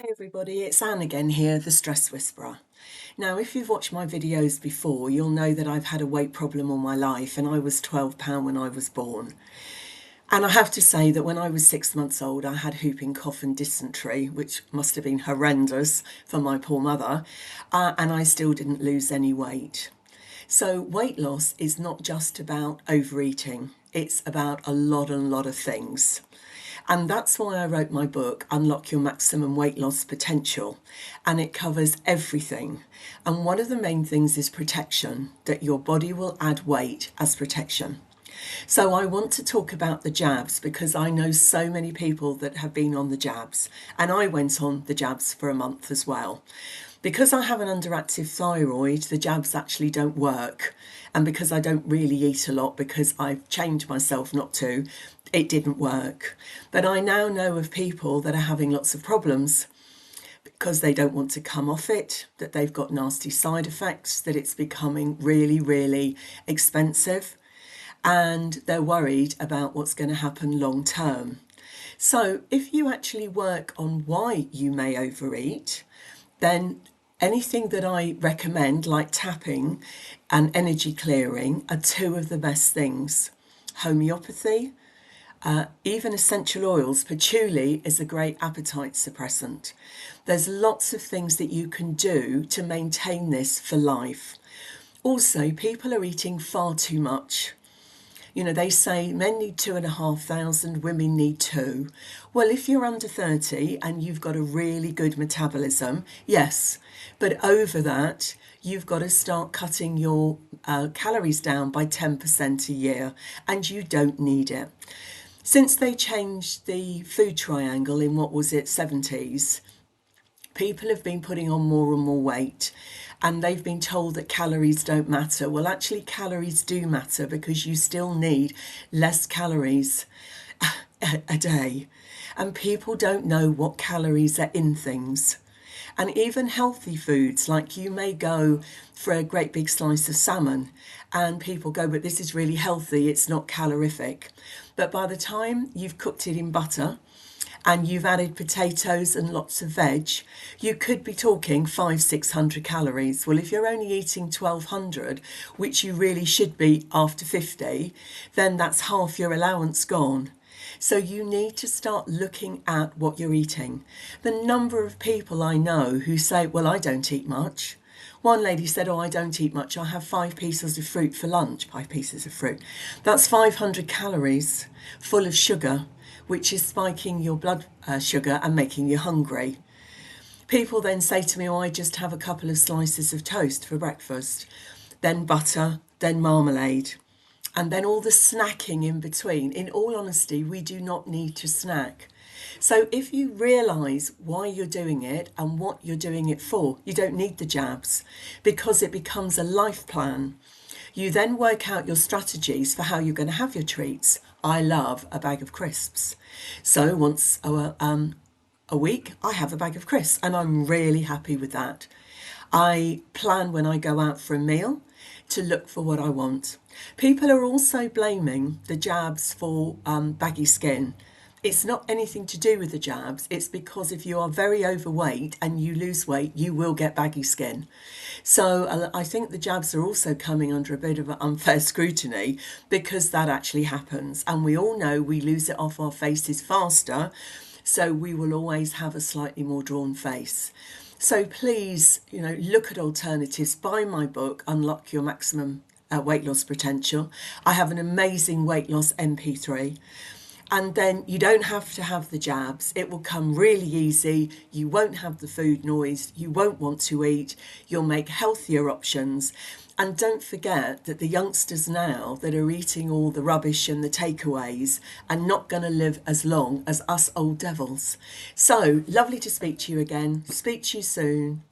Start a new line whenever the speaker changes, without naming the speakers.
Hey everybody, it's Anne again here, the Stress Whisperer. Now, if you've watched my videos before, you'll know that I've had a weight problem all my life and I was 12 pound when I was born. And I have to say that when I was 6 months old, I had whooping cough and dysentery, which must have been horrendous for my poor mother, and I still didn't lose any weight. So weight loss is not just about overeating, it's about a lot of things. And that's why I wrote my book, Unlock Your Maximum Weight Loss Potential. And it covers everything. And one of the main things is protection, that your body will add weight as protection. So I want to talk about the jabs because I know so many people that have been on the jabs. And I went on the jabs for a month as well. Because I have an underactive thyroid, the jabs actually don't work. And because I don't really eat a lot, because I've changed myself not to, it didn't work. But I now know of people that are having lots of problems because they don't want to come off it, that they've got nasty side effects, that it's becoming really expensive, and they're worried about what's going to happen long term. So if you actually work on why you may overeat, then anything that I recommend, like tapping and energy clearing, are two of the best things. Homeopathy, even essential oils. Patchouli is a great appetite suppressant. There's lots of things that you can do to maintain this for life. Also, people are eating far too much. You know, they say men need 2,500, women need two. Well, if you're under 30 and you've got a really good metabolism, yes. But over that, you've got to start cutting your calories down by 10% a year, and you don't need it. Since they changed the food triangle in what was it, 70s, people have been putting on more and more weight, and they've been told that calories don't matter. Well, actually calories do matter because you still need less calories a day, and people don't know what calories are in things. And even healthy foods, like you may go for a great big slice of salmon and people go, but this is really healthy, it's not calorific. But by the time you've cooked it in butter and you've added potatoes and lots of veg, you could be talking 500-600 calories. Well, if you're only eating 1,200, which you really should be after 50, then that's half your allowance gone. So you need to start looking at what you're eating. The number of people I know who say, well, I don't eat much. One lady said, oh, I don't eat much. I have 5 pieces of fruit for lunch. 5 pieces of fruit. That's 500 calories full of sugar, which is spiking your blood sugar and making you hungry. People then say to me, oh, I just have a couple of slices of toast for breakfast, then butter, then marmalade, and then all the snacking in between. In all honesty, we do not need to snack. So if you realise why you're doing it and what you're doing it for, you don't need the jabs, because it becomes a life plan. You then work out your strategies for how you're going to have your treats. I love a bag of crisps. So once a week, I have a bag of crisps, and I'm really happy with that. I plan when I go out for a meal to look for what I want. People are also blaming the jabs for baggy skin. It's not anything to do with the jabs. It's because if you are very overweight and you lose weight, you will get baggy skin. So I think the jabs are also coming under a bit of unfair scrutiny because that actually happens. And we all know we lose it off our faces faster. So we will always have a slightly more drawn face. So please, look at alternatives. Buy my book, Unlock Your Maximum Weight Loss Potential. I have an amazing weight loss MP3. And then you don't have to have the jabs. It will come really easy. You won't have the food noise. You won't want to eat. You'll make healthier options. And don't forget that the youngsters now that are eating all the rubbish and the takeaways are not going to live as long as us old devils. So lovely to speak to you again. Speak to you soon.